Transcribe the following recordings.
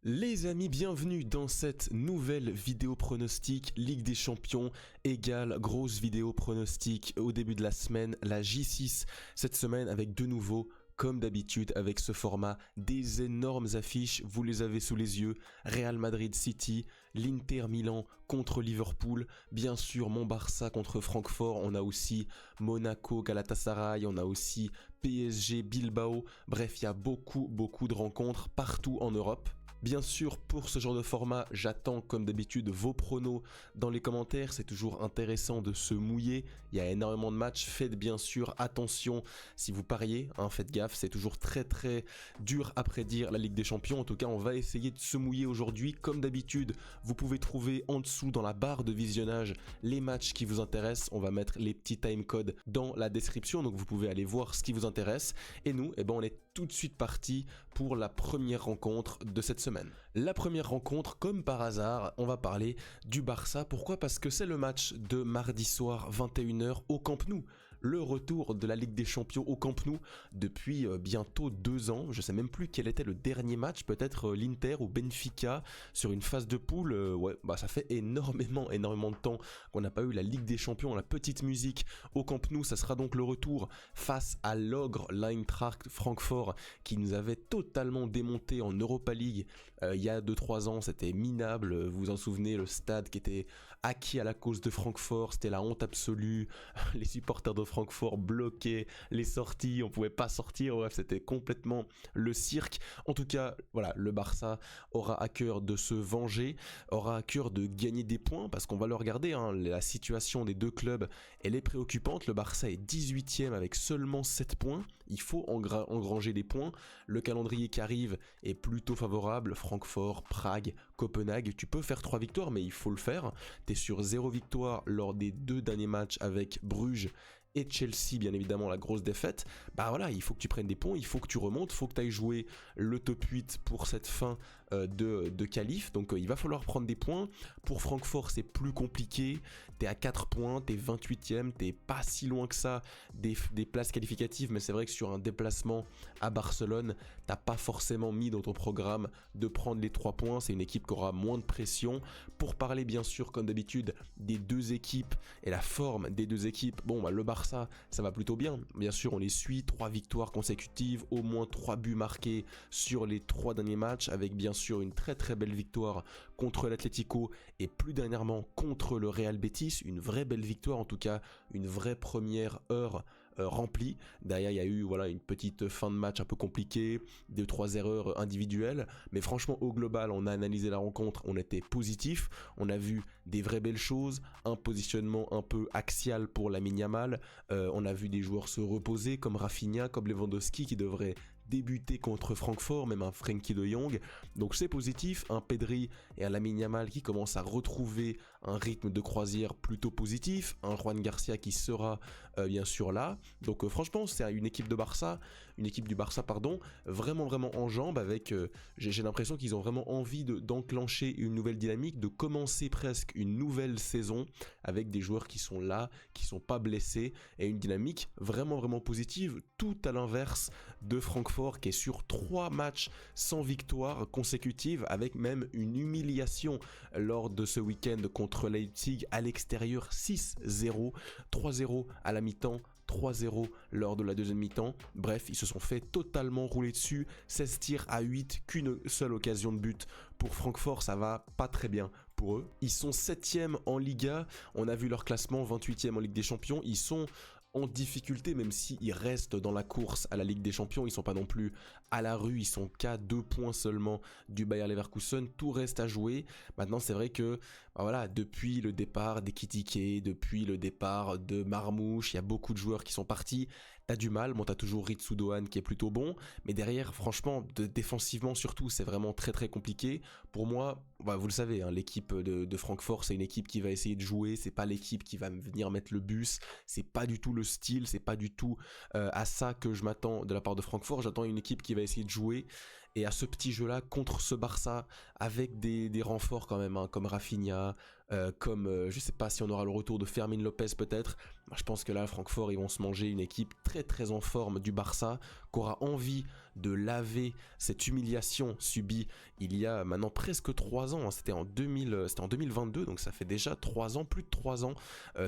Les amis, bienvenue dans cette nouvelle vidéo pronostic Ligue des Champions égale grosse vidéo pronostic au début de la semaine, la J6 cette semaine avec de nouveau, comme d'habitude avec ce format, des énormes affiches, vous les avez sous les yeux, Real Madrid City, l'Inter Milan contre Liverpool, bien sûr mon Barça contre Francfort, on a aussi Monaco Galatasaray, on a aussi PSG Bilbao, bref il y a beaucoup de rencontres partout en Europe. Bien sûr, pour ce genre de format, j'attends comme d'habitude vos pronos dans les commentaires, c'est toujours intéressant de se mouiller, il y a énormément de matchs, faites bien sûr attention si vous pariez, faites gaffe, c'est toujours très dur à prédire la Ligue des Champions, en tout cas on va essayer de se mouiller aujourd'hui, comme d'habitude, vous pouvez trouver en dessous dans la barre de visionnage les matchs qui vous intéressent, on va mettre les petits timecodes dans la description, donc vous pouvez aller voir ce qui vous intéresse, et nous, on est tout de suite parti pour la première rencontre de cette semaine. La première rencontre, comme par hasard, on va parler du Barça. Pourquoi ? Parce que c'est le match de mardi soir 21h au Camp Nou. Le retour de la Ligue des Champions au Camp Nou depuis bientôt 2 ans. Je sais même plus quel était le dernier match, peut-être l'Inter ou Benfica sur une phase de poule. Ça fait énormément de temps qu'on n'a pas eu la Ligue des Champions, la petite musique au Camp Nou. Ça sera donc le retour face à l'ogre l'Eintracht Francfort qui nous avait totalement démonté en Europa League il y a 2-3 ans, c'était minable, vous vous en souvenez, le stade qui était acquis à la cause de Francfort, c'était la honte absolue, les supporters de Francfort bloquaient les sorties, on pouvait pas sortir, bref, c'était complètement le cirque. En tout cas, voilà, le Barça aura à cœur de se venger, aura à cœur de gagner des points, parce qu'on va le regarder, la situation des deux clubs, elle est préoccupante, le Barça est 18ème avec seulement 7 points, il faut engranger des points, le calendrier qui arrive est plutôt favorable, Francfort, Prague, Copenhague, tu peux faire 3 victoires mais il faut le faire, t'es sur 0 victoire lors des 2 derniers matchs avec Bruges et Chelsea, bien évidemment la grosse défaite, il faut que tu prennes des points, il faut que tu remontes, il faut que tu ailles jouer le top 8 pour cette fin de qualif, donc il va falloir prendre des points. Pour Francfort c'est plus compliqué, t'es à 4 points, t'es 28ème, t'es pas si loin que ça des places qualificatives, mais c'est vrai que sur un déplacement à Barcelone, t'as pas forcément mis dans ton programme de prendre les 3 points, c'est une équipe qui aura moins de pression. Pour parler bien sûr comme d'habitude des deux équipes et la forme des deux équipes, le Barça ça va plutôt bien sûr on les suit, 3 victoires consécutives, au moins 3 buts marqués sur les 3 derniers matchs, avec bien sûr une très belle victoire contre l'Atlético et plus dernièrement contre le Real Betis, une vraie belle victoire, en tout cas une vraie première heure remplie. Derrière il y a eu une petite fin de match un peu compliquée, 2-3 erreurs individuelles, mais franchement au global on a analysé la rencontre, on était positif, on a vu des vraies belles choses, un positionnement un peu axial pour Lamine Yamal, on a vu des joueurs se reposer comme Rafinha, comme Lewandowski qui devrait débuter contre Francfort, même un Frenkie de Jong, donc c'est positif, un Pedri et un Lamine Yamal qui commencent à retrouver un rythme de croisière plutôt positif, un Juan Garcia qui sera bien sûr là, donc franchement c'est une équipe du Barça vraiment en jambes, avec j'ai l'impression qu'ils ont vraiment envie d'enclencher une nouvelle dynamique, de commencer presque une nouvelle saison avec des joueurs qui sont là, qui sont pas blessés, et une dynamique vraiment positive, tout à l'inverse de Francfort qui est sur 3 matchs sans victoire consécutive, avec même une humiliation lors de ce week-end contre Leipzig à l'extérieur, 6-0, 3-0 à la mi-temps, 3-0 lors de la deuxième mi-temps. Bref, ils se sont fait totalement rouler dessus, 16 tirs à 8, qu'une seule occasion de but. Pour Francfort, ça va pas très bien pour eux. Ils sont 7ème en Liga, on a vu leur classement, 28ème en Ligue des Champions, ils sont en difficulté, même s'ils restent dans la course à la Ligue des Champions, ils sont pas non plus à la rue, ils sont qu'à 2 points seulement du Bayer Leverkusen, tout reste à jouer. Maintenant c'est vrai que depuis le départ d'Ekitike, depuis le départ de Marmouche, il y a beaucoup de joueurs qui sont partis, t'as du mal, t'as toujours Ritsu Doan qui est plutôt bon, mais derrière franchement, défensivement surtout, c'est vraiment très compliqué. Pour moi, vous le savez, l'équipe de Francfort, c'est une équipe qui va essayer de jouer, c'est pas l'équipe qui va venir mettre le bus, c'est pas du tout le style, c'est pas du tout à ça que je m'attends de la part de Francfort. J'attends une équipe qui va essayer de jouer, et à ce petit jeu là contre ce Barça avec des renforts quand même, comme Rafinha, comme je sais pas si on aura le retour de Fermin Lopez peut-être. Je pense que là, Francfort, ils vont se manger une équipe très très en forme du Barça, qui aura envie de laver cette humiliation subie il y a maintenant presque 3 ans, hein. C'était en 2022, donc ça fait déjà 3 ans, plus de 3 ans.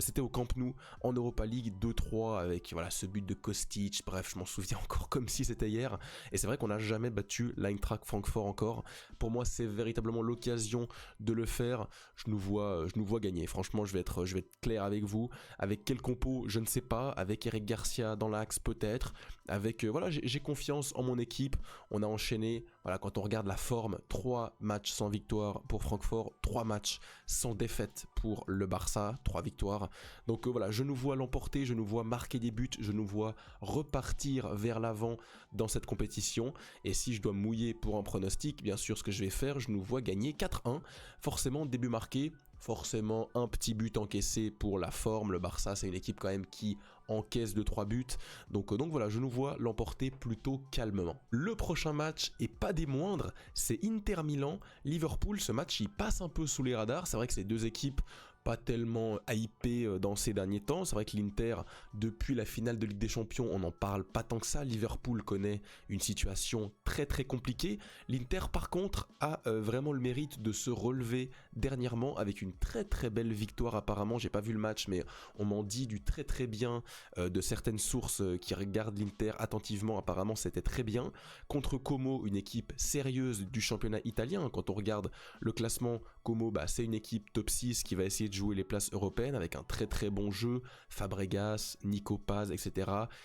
C'était au Camp Nou, en Europa League 2-3, avec voilà, ce but de Kostic, bref, je m'en souviens encore comme si c'était hier. Et c'est vrai qu'on n'a jamais battu l'Eintracht Francfort encore. Pour moi, c'est véritablement l'occasion de le faire. Je nous vois gagner. Franchement, je vais être clair avec vous. Avec quel compo, je ne sais pas. Avec Eric Garcia dans l'axe, peut-être. Avec voilà, j'ai confiance en mon équipe. On a enchaîné, voilà, quand on regarde la forme, 3 matchs sans victoire pour Francfort, 3 matchs sans défaite pour le Barça, 3 victoires. Donc voilà, je nous vois l'emporter, je nous vois marquer des buts, je nous vois repartir vers l'avant dans cette compétition. Et si je dois mouiller pour un pronostic, bien sûr, ce que je vais faire, je nous vois gagner 4-1. Forcément, début marqué, forcément un petit but encaissé pour la forme. Le Barça, c'est une équipe quand même qui encaisse 2-3 buts. Donc voilà, je nous vois l'emporter plutôt calmement. Le prochain match, et pas des moindres, c'est Inter Milan, Liverpool. Ce match, il passe un peu sous les radars. C'est vrai que ces deux équipes pas tellement hypé dans ces derniers temps. C'est vrai que l'Inter, depuis la finale de Ligue des Champions, on n'en parle pas tant que ça. Liverpool connaît une situation très très compliquée. L'Inter, par contre, a vraiment le mérite de se relever dernièrement avec une très très belle victoire apparemment. J'ai pas vu le match, mais on m'en dit du très très bien de certaines sources qui regardent l'Inter attentivement. Apparemment, c'était très bien. Contre Como, une équipe sérieuse du championnat italien. Quand on regarde le classement, Como, c'est une équipe top 6 qui va essayer de jouer les places européennes avec un très très bon jeu. Fabregas, Nico Paz, etc.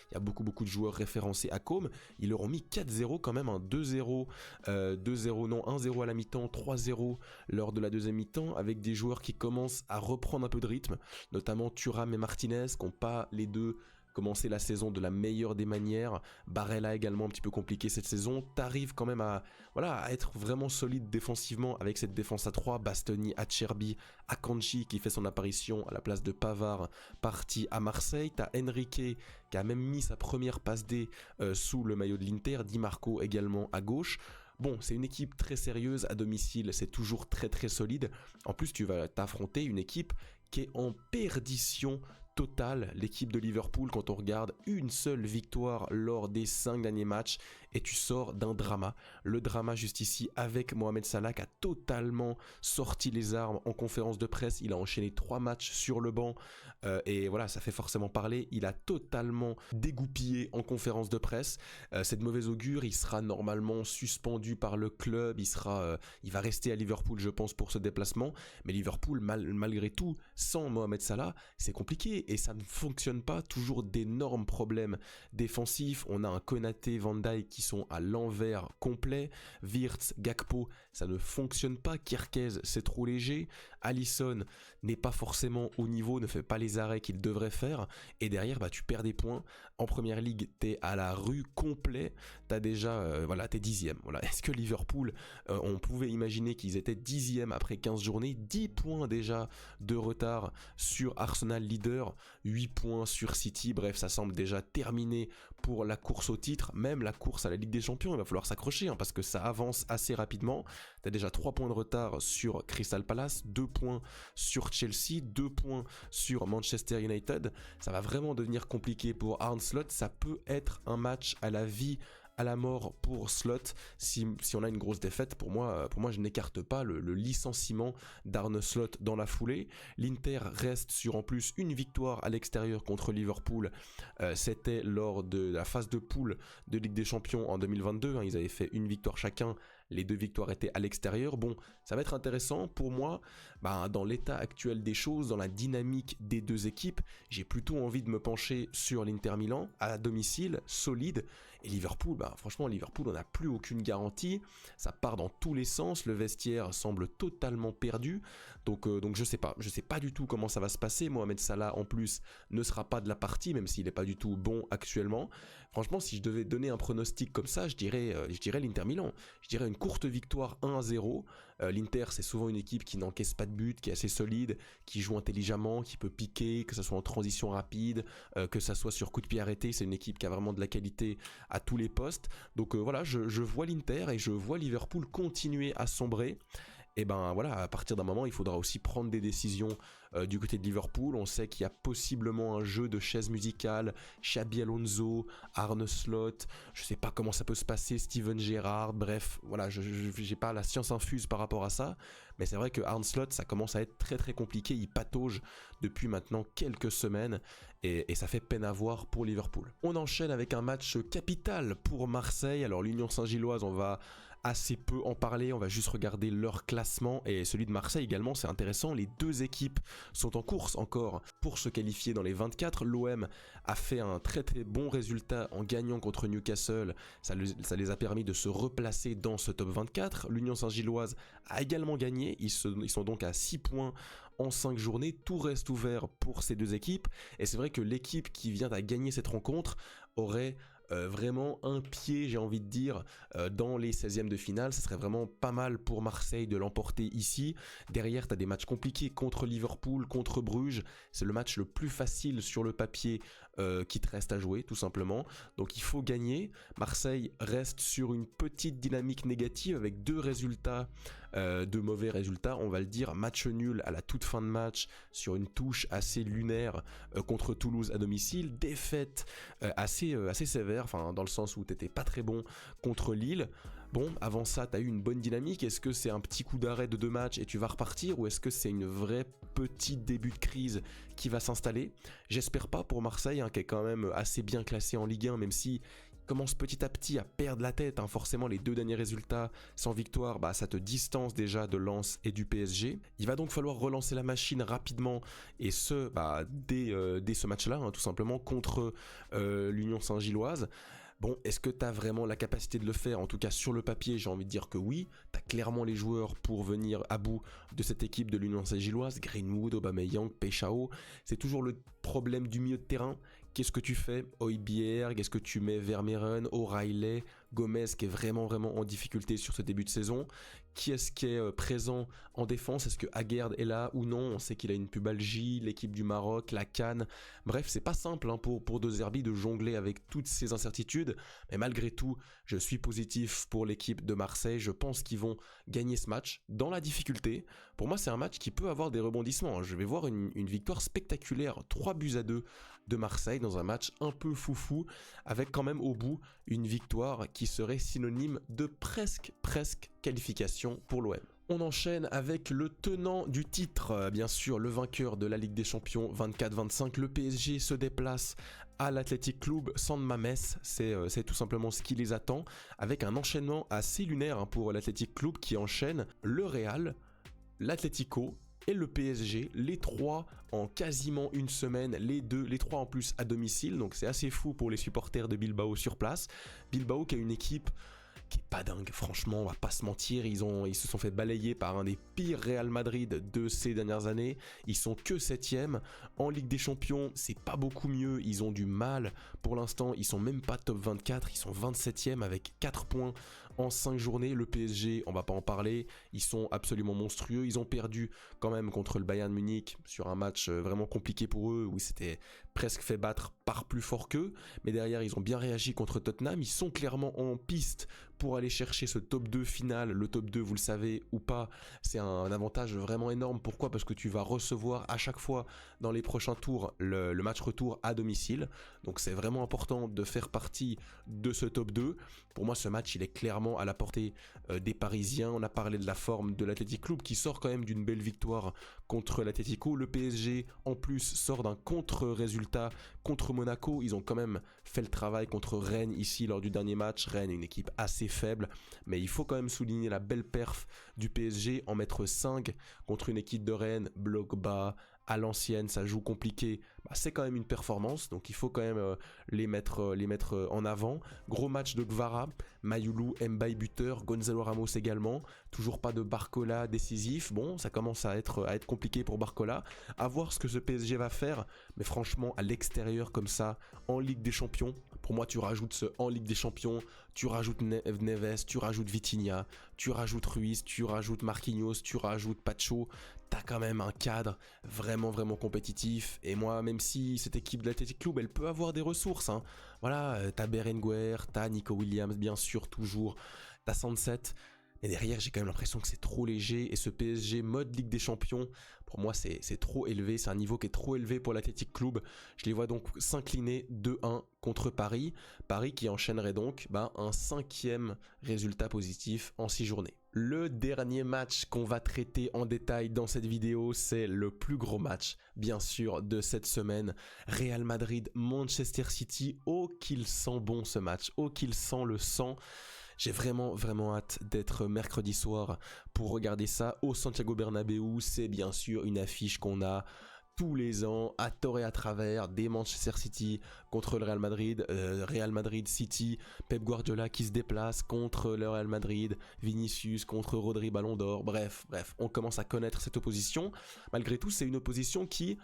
Il y a beaucoup de joueurs référencés à Como. Ils leur ont mis 4-0 quand même, un 2-0, 2-0 non, 1-0 à la mi-temps, 3-0 lors de la deuxième mi-temps, avec des joueurs qui commencent à reprendre un peu de rythme, notamment Thuram et Martinez, qui n'ont pas les deux commencer la saison de la meilleure des manières. Barella également un petit peu compliqué cette saison. T'arrives quand même à être vraiment solide défensivement avec cette défense à 3. Bastoni, Acerbi, Akanji qui fait son apparition à la place de Pavard, parti à Marseille. T'as Enrique qui a même mis sa première passe D sous le maillot de l'Inter. Di Marco également à gauche. Bon, c'est une équipe très sérieuse à domicile, c'est toujours très très solide. En plus, tu vas t'affronter une équipe qui est en perdition totale, l'équipe de Liverpool. Quand on regarde, une seule victoire lors des 5 derniers matchs et tu sors d'un drama. Le drama juste ici avec Mohamed Salah qui a totalement sorti les armes en conférence de presse. Il a enchaîné 3 matchs sur le banc et voilà, ça fait forcément parler. Il a totalement dégoupillé en conférence de presse. C'est de mauvais augure. Il sera normalement suspendu par le club. Il va rester à Liverpool, je pense, pour ce déplacement. Mais Liverpool, malgré tout, sans Mohamed Salah, c'est compliqué et ça ne fonctionne pas. Toujours d'énormes problèmes défensifs. On a un Konaté, Van Dijk qui sont à l'envers complet. Wirtz, Gakpo, ça ne fonctionne pas. Kerkez, c'est trop léger. Alisson n'est pas forcément au niveau, ne fait pas les arrêts qu'il devrait faire. Et derrière, tu perds des points. En première ligue, t'es à la rue complet. T'as déjà, t'es 10e. Voilà. Est-ce que Liverpool, on pouvait imaginer qu'ils étaient 10e après 15 journées, 10 points déjà de retard sur Arsenal leader, 8 points sur City. Bref, ça semble déjà terminé pour la course au titre, même la course à la Ligue des Champions. Il va falloir s'accrocher parce que ça avance assez rapidement. T'as déjà 3 points de retard sur Crystal Palace, 2 points sur Chelsea, 2 points sur Manchester United. Ça va vraiment devenir compliqué pour Arne Slot. Ça peut être un match à la vie, à la mort pour Slot. Si on a une grosse défaite, pour moi je n'écarte pas le licenciement d'Arne Slot dans la foulée. L'Inter reste sur en plus une victoire à l'extérieur contre Liverpool. C'était lors de la phase de poule de Ligue des Champions en 2022. Ils avaient fait une victoire chacun. Les 2 victoires étaient à l'extérieur. Bon, ça va être intéressant pour moi. Dans l'état actuel des choses, dans la dynamique des 2 équipes, j'ai plutôt envie de me pencher sur l'Inter Milan, à domicile, solide. Et Liverpool, franchement, Liverpool, on n'a plus aucune garantie. Ça part dans tous les sens. Le vestiaire semble totalement perdu. Donc je sais pas du tout comment ça va se passer. Mohamed Salah, en plus, ne sera pas de la partie, même s'il n'est pas du tout bon actuellement. Franchement, si je devais donner un pronostic comme ça, je dirais l'Inter Milan. Je dirais une courte victoire 1-0. L'Inter, c'est souvent une équipe qui n'encaisse pas de but, qui est assez solide, qui joue intelligemment, qui peut piquer, que ce soit en transition rapide, que ça soit sur coup de pied arrêté. C'est une équipe qui a vraiment de la qualité à tous les postes. Donc je vois l'Inter et je vois Liverpool continuer à sombrer. et ben voilà, à partir d'un moment, il faudra aussi prendre des décisions du côté de Liverpool. On sait qu'il y a possiblement un jeu de chaises musicales, Xabi Alonso, Arne Slot, je sais pas comment ça peut se passer, Steven Gerrard, bref, voilà, j'ai pas la science infuse par rapport à ça, mais c'est vrai que Arne Slot, ça commence à être très très compliqué, il patauge depuis maintenant quelques semaines, et ça fait peine à voir pour Liverpool. On enchaîne avec un match capital pour Marseille. Alors l'Union Saint-Gilloise, on va assez peu en parler, on va juste regarder leur classement, et celui de Marseille également, c'est intéressant, les deux équipes sont en course encore pour se qualifier dans les 24, l'OM a fait un très très bon résultat en gagnant contre Newcastle, ça les a permis de se replacer dans ce top 24, l'Union Saint-Gilloise a également gagné, ils sont donc à 6 points en 5 journées, tout reste ouvert pour ces deux équipes, et c'est vrai que l'équipe qui vient à gagner cette rencontre aurait vraiment un pied, j'ai envie de dire, dans les 16e de finale. Ce serait vraiment pas mal pour Marseille de l'emporter ici. Derrière, tu as des matchs compliqués contre Liverpool, contre Bruges. C'est le match le plus facile sur le papier qui te reste à jouer, tout simplement. Donc il faut gagner. Marseille reste sur une petite dynamique négative avec deux mauvais résultats, on va le dire. Match nul à la toute fin de match sur une touche assez lunaire contre Toulouse à domicile. Défaite assez sévère, enfin dans le sens où t'étais pas très bon contre Lille. Bon, avant ça, t'as eu une bonne dynamique. Est-ce que c'est un petit coup d'arrêt de 2 matchs et tu vas repartir, ou est-ce que c'est une vraie petite début de crise qui va s'installer? J'espère pas pour Marseille, hein, qui est quand même assez bien classé en Ligue 1, même si commence petit à petit à perdre la tête, hein. Forcément les deux derniers résultats sans victoire, bah, ça te distance déjà de Lens et du PSG. Il va donc falloir relancer la machine rapidement, et ce dès ce match-là, hein, tout simplement contre l'Union Saint-Gilloise. Bon, est-ce que tu as vraiment la capacité de le faire? En tout cas, sur le papier, j'ai envie de dire que oui. Tu as clairement les joueurs pour venir à bout de cette équipe de l'Union Saint-Gilloise. Greenwood, Aubameyang, Peshao. C'est toujours le problème du milieu de terrain. Qu'est-ce que tu fais? Højbjerg, est-ce que tu mets Vermeeren, O'Reilly, Gomez qui est vraiment en difficulté sur ce début de saison? Qui est-ce qui est présent en défense? Est-ce que Aguerd est là ou non? On sait qu'il a une pubalgie, l'équipe du Maroc, la CAN. Bref, c'est pas simple hein, pour De Zerbi de jongler avec toutes ces incertitudes. Mais malgré tout, je suis positif pour l'équipe de Marseille. Je pense qu'ils vont gagner ce match dans la difficulté. Pour moi, c'est un match qui peut avoir des rebondissements. Je vais voir une victoire spectaculaire, 3-2 de Marseille dans un match un peu foufou, avec quand même au bout une victoire qui serait synonyme de presque qualification pour l'OM. On enchaîne avec le tenant du titre, bien sûr le vainqueur de la Ligue des Champions 24-25, le PSG se déplace à l'Athletic Club San Mamés, c'est tout simplement ce qui les attend, avec un enchaînement assez lunaire hein, pour l'Athletic Club qui enchaîne le Real, l'Atlético et le PSG, les trois en quasiment une semaine, les trois en plus à domicile, donc c'est assez fou pour les supporters de Bilbao sur place. Bilbao qui a une équipe qui est pas dingue, franchement, on va pas se mentir, ils se sont fait balayer par un des pires Real Madrid de ces dernières années, ils sont que 7ème, en Ligue des Champions, c'est pas beaucoup mieux, ils ont du mal, pour l'instant, ils sont même pas top 24, ils sont 27ème avec 4 points en 5 journées, le PSG, on va pas en parler, ils sont absolument monstrueux, ils ont perdu quand même contre le Bayern Munich sur un match vraiment compliqué pour eux, où c'était presque fait battre par plus fort qu'eux, mais derrière ils ont bien réagi contre Tottenham, ils sont clairement en piste pour aller chercher ce top 2 final. Le top 2, vous le savez ou pas, c'est un avantage vraiment énorme. Pourquoi? Parce que tu vas recevoir à chaque fois dans les prochains tours le match retour à domicile, donc c'est vraiment important de faire partie de ce top 2. Pour moi ce match il est clairement à la portée des Parisiens. On a parlé de la forme de l'Athletic Club qui sort quand même d'une belle victoire contre l'Atlético. Le PSG en plus sort d'un contre-résultat contre Monaco. Ils ont quand même fait le travail contre Rennes ici lors du dernier match. Rennes est une équipe assez faible, mais il faut quand même souligner la belle perf du PSG, en mettre 5 contre une équipe de Rennes, bloc bas, à l'ancienne, ça joue compliqué, bah, c'est quand même une performance, donc il faut quand même les mettre en avant. Gros match de Gvara, Mayoulou, Mbaye buteur, Gonzalo Ramos également, toujours pas de Barcola décisif. Bon, ça commence à être compliqué pour Barcola, à voir ce que ce PSG va faire, mais franchement à l'extérieur comme ça, en Ligue des Champions, pour moi tu rajoutes ce en Ligue des Champions, tu rajoutes Neves, tu rajoutes Vitinha, tu rajoutes Ruiz, tu rajoutes Marquinhos, tu rajoutes Pacho, t'as quand même un cadre vraiment compétitif. Et moi, même si cette équipe de l'Athletic Club, elle peut avoir des ressources, hein. Voilà, t'as Berenguer, t'as Nico Williams bien sûr toujours, t'as Sunset, Et derrière, j'ai quand même l'impression que c'est trop léger. Et ce PSG mode Ligue des Champions, pour moi, c'est trop élevé. C'est un niveau qui est trop élevé pour l'Athletic Club. Je les vois donc s'incliner 2-1 contre Paris. Paris qui enchaînerait donc un 5e résultat positif en 6 journées. Le dernier match qu'on va traiter en détail dans cette vidéo, c'est le plus gros match, bien sûr, de cette semaine. Real Madrid-Manchester City. Oh, qu'il sent bon ce match. Oh, qu'il sent le sang. J'ai vraiment hâte d'être mercredi soir pour regarder ça au Santiago Bernabéu. C'est bien sûr une affiche qu'on a tous les ans, à tort et à travers, des Manchester City contre le Real Madrid City, Pep Guardiola qui se déplace contre le Real Madrid, Vinicius contre Rodri Ballon d'Or, bref, on commence à connaître cette opposition. Malgré tout, c'est une opposition qui,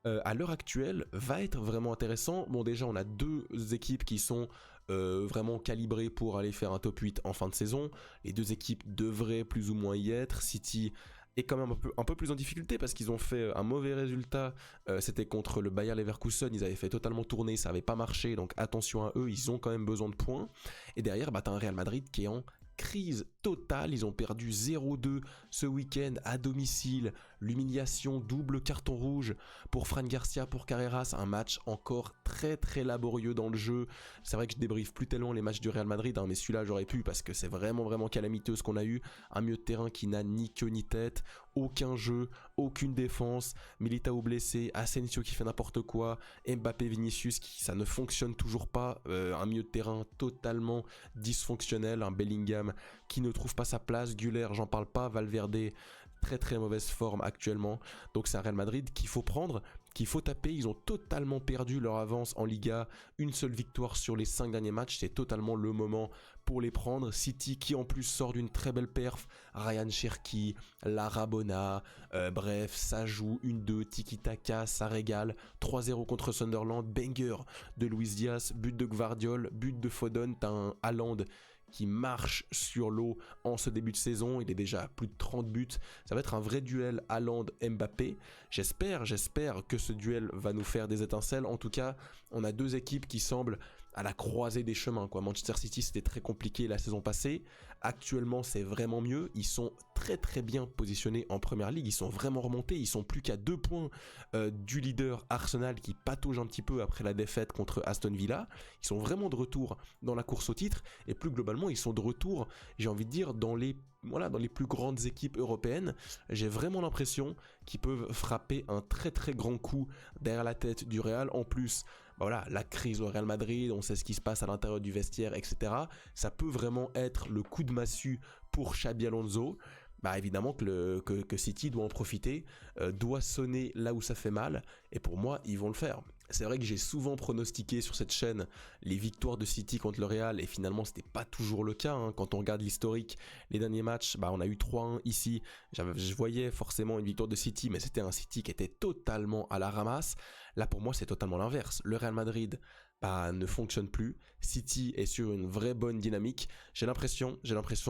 à l'heure actuelle, va être vraiment intéressant. Bon, déjà, on a deux équipes qui sont vraiment calibrées pour aller faire un top 8 en fin de saison. Les deux équipes devraient plus ou moins y être. City est quand même un peu plus en difficulté parce qu'ils ont fait un mauvais résultat. C'était contre le Bayer Leverkusen, ils avaient fait totalement tourner, ça n'avait pas marché, donc attention à eux, ils ont quand même besoin de points. Et derrière, t'as un Real Madrid qui est en crise totale, ils ont perdu 0-2 ce week-end à domicile, l'humiliation, double carton rouge pour Fran Garcia, pour Carreras, un match encore très laborieux dans le jeu. C'est vrai que je débriefe plus tellement les matchs du Real Madrid, mais celui-là j'aurais pu parce que c'est vraiment calamiteux ce qu'on a eu, un milieu de terrain qui n'a ni queue ni tête, aucun jeu, aucune défense, Militao blessé, Asensio qui fait n'importe quoi, Mbappé, Vinicius ça ne fonctionne toujours pas, un milieu de terrain totalement dysfonctionnel, un Bellingham qui ne trouve pas sa place, Güler j'en parle pas, Valverde très mauvaise forme actuellement, donc c'est un Real Madrid qu'il faut prendre, qu'il faut taper. Ils ont totalement perdu leur avance en Liga, une seule victoire sur les 5 derniers matchs, c'est totalement le moment pour les prendre. City qui en plus sort d'une très belle perf, Ryan Cherki, Larabona, bref ça joue, 1-2, tiki-taka, ça régale, 3-0 contre Sunderland, banger de Luis Diaz, but de Gvardiol, but de Foden, t'as un Haaland qui marche sur l'eau en ce début de saison, il est déjà à plus de 30 buts, ça va être un vrai duel Haaland-Mbappé, j'espère que ce duel va nous faire des étincelles. En tout cas, on a deux équipes qui semblent à la croisée des chemins, quoi. Manchester City c'était très compliqué la saison passée, actuellement c'est vraiment mieux, ils sont très bien positionnés en première ligue, ils sont vraiment remontés, ils sont plus qu'à 2 points du leader Arsenal qui patauge un petit peu après la défaite contre Aston Villa, ils sont vraiment de retour dans la course au titre, et plus globalement ils sont de retour, j'ai envie de dire, dans les plus grandes équipes européennes. J'ai vraiment l'impression qu'ils peuvent frapper un très grand coup derrière la tête du Real. En plus, la crise au Real Madrid, on sait ce qui se passe à l'intérieur du vestiaire, etc. Ça peut vraiment être le coup de massue pour Xabi Alonso. Évidemment que City doit en profiter, doit sonner là où ça fait mal, et pour moi ils vont le faire. C'est vrai que j'ai souvent pronostiqué sur cette chaîne les victoires de City contre le Real, et finalement c'était pas toujours le cas, hein. Quand on regarde l'historique, les derniers matchs, on a eu 3-1 ici, je voyais forcément une victoire de City, mais c'était un City qui était totalement à la ramasse. Là pour moi c'est totalement l'inverse, le Real Madrid ne fonctionne plus, City est sur une vraie bonne dynamique, j'ai l'impression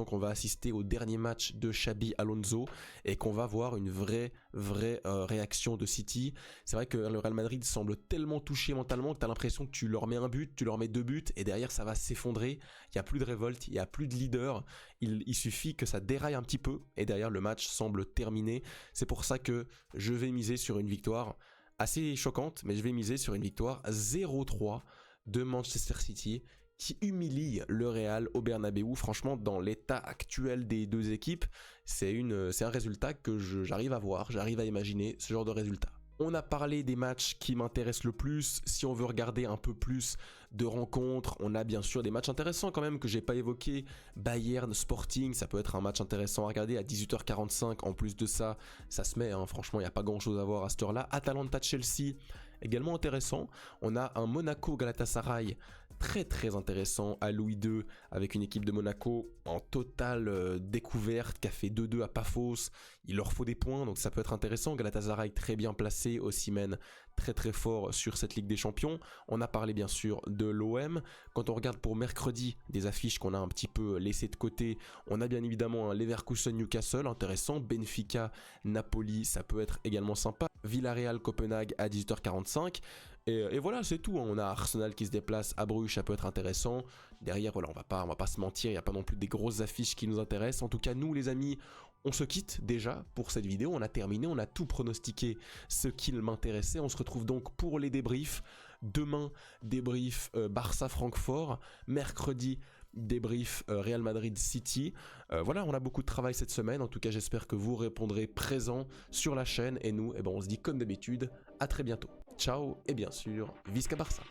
qu'on va assister au dernier match de Xabi Alonso et qu'on va voir une vraie réaction de City. C'est vrai que le Real Madrid semble tellement touché mentalement que tu as l'impression que tu leur mets un but, tu leur mets 2 buts et derrière ça va s'effondrer, il n'y a plus de révolte, il n'y a plus de leader, il suffit que ça déraille un petit peu et derrière le match semble terminé. C'est pour ça que je vais miser sur une victoire assez choquante, mais je vais miser sur une victoire 0-3 de Manchester City qui humilie le Real au Bernabéu. Franchement, dans l'état actuel des deux équipes, c'est un résultat que j'arrive à voir, j'arrive à imaginer ce genre de résultat. On a parlé des matchs qui m'intéressent le plus. Si on veut regarder un peu plus de rencontres, on a bien sûr des matchs intéressants quand même que j'ai pas évoqués. Bayern Sporting, ça peut être un match intéressant à regarder à 18h45. En plus de ça, ça se met, hein. Franchement, il n'y a pas grand chose à voir à cette heure-là. Atalanta Chelsea, également intéressant. On a un Monaco Galatasaray très intéressant à Louis II, avec une équipe de Monaco en totale découverte qui a fait 2-2 à Paphos. Il leur faut des points, donc ça peut être intéressant. Galatasaray très bien placé, Osimhen très fort sur cette Ligue des Champions. On a parlé bien sûr de l'OM. Quand on regarde pour mercredi des affiches qu'on a un petit peu laissées de côté, on a bien évidemment un Leverkusen Newcastle intéressant, Benfica Napoli, ça peut être également sympa. Villarreal-Copenhague à 18h45. Et voilà, c'est tout. On a Arsenal qui se déplace à Bruges, ça peut être intéressant. Derrière, voilà, on va pas se mentir, il n'y a pas non plus des grosses affiches qui nous intéressent. En tout cas, nous les amis, on se quitte déjà pour cette vidéo. On a terminé, on a tout pronostiqué ce qui m'intéressait. On se retrouve donc pour les débriefs. Demain, débrief Barça-Francfort. Mercredi, débrief Real Madrid-City. Voilà, on a beaucoup de travail cette semaine. En tout cas, j'espère que vous répondrez présent sur la chaîne. Et nous, on se dit comme d'habitude, à très bientôt. Ciao et bien sûr, Visca Barça.